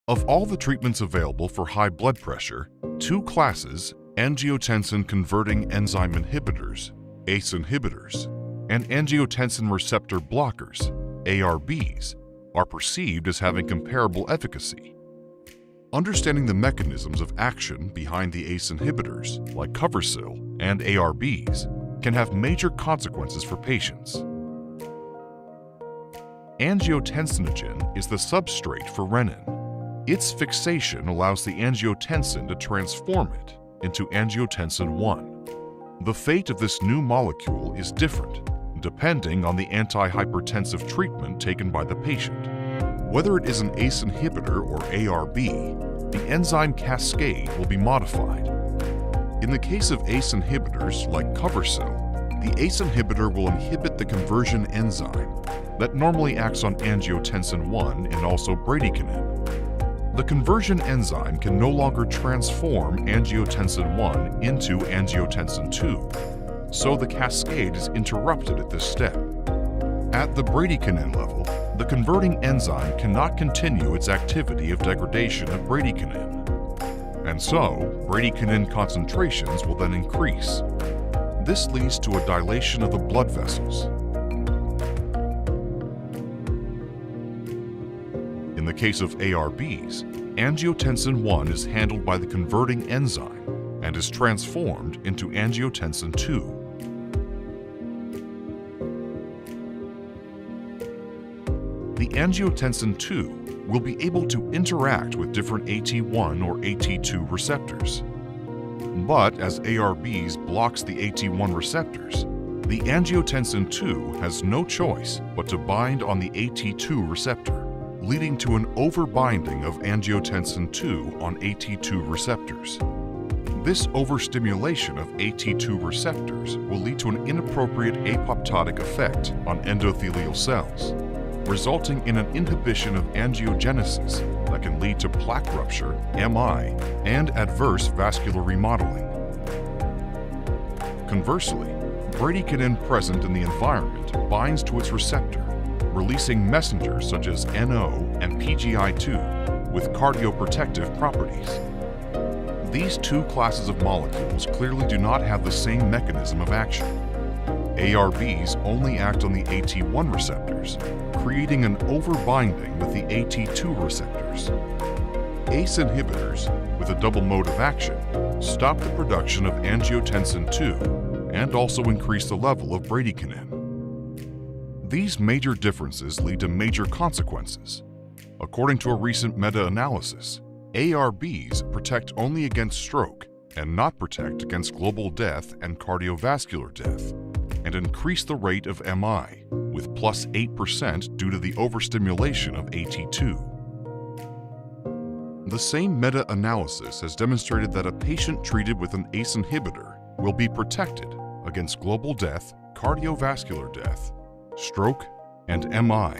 Of all the treatments available for high blood pressure, two classes, angiotensin-converting enzyme inhibitors, ACE inhibitors, and angiotensin receptor blockers, ARBs, are perceived as having comparable efficacy. Understanding the mechanisms of action behind the ACE inhibitors, like Coversil and ARBs, can have major consequences for patients. Angiotensinogen is the substrate for renin. Its fixation allows the angiotensin to transform it into angiotensin 1. The fate of this new molecule is different, depending on the antihypertensive treatment taken by the patient. Whether it is an ACE inhibitor or ARB, the enzyme cascade will be modified. In the case of ACE inhibitors like Coversil, the ACE inhibitor will inhibit the conversion enzyme that normally acts on angiotensin 1 and also bradykinin. The conversion enzyme can no longer transform angiotensin 1 into angiotensin 2, so the cascade is interrupted at this step. At the bradykinin level, the converting enzyme cannot continue its activity of degradation of bradykinin, and so bradykinin concentrations will then increase. This leads to a dilation of the blood vessels. In the case of ARBs, angiotensin 1 is handled by the converting enzyme and is transformed into angiotensin 2. The angiotensin 2 will be able to interact with different AT1 or AT2 receptors. But as ARBs blocks the AT1 receptors, the angiotensin 2 has no choice but to bind on the AT2 receptor, leading to an overbinding of angiotensin 2 on AT2 receptors. This overstimulation of AT2 receptors will lead to an inappropriate apoptotic effect on endothelial cells, resulting in an inhibition of angiogenesis that can lead to plaque rupture, MI, and adverse vascular remodeling. Conversely, bradykinin present in the environment binds to its receptor, releasing messengers such as NO and PGI2 with cardioprotective properties. These two classes of molecules clearly do not have the same mechanism of action. ARBs only act on the AT1 receptors, creating an overbinding with the AT2 receptors. ACE inhibitors, with a double mode of action, stop the production of angiotensin 2 and also increase the level of bradykinin. These major differences lead to major consequences. According to a recent meta-analysis, ARBs protect only against stroke and not protect against global death and cardiovascular death, and increase the rate of MI, with plus 8% due to the overstimulation of AT2. The same meta-analysis has demonstrated that a patient treated with an ACE inhibitor will be protected against global death, cardiovascular death, stroke, and MI.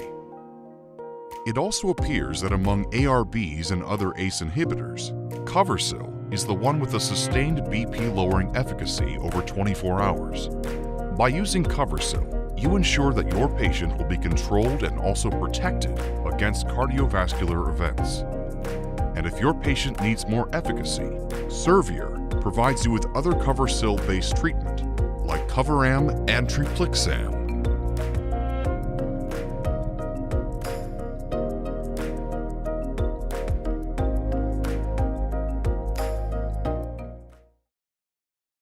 It also appears that among ARBs and other ACE inhibitors, Coversil is the one with a sustained BP-lowering efficacy over 24 hours. By using Coversil, you ensure that your patient will be controlled and also protected against cardiovascular events. And if your patient needs more efficacy, Servier provides you with other Coversil-based treatment like Coveram and Triplixam.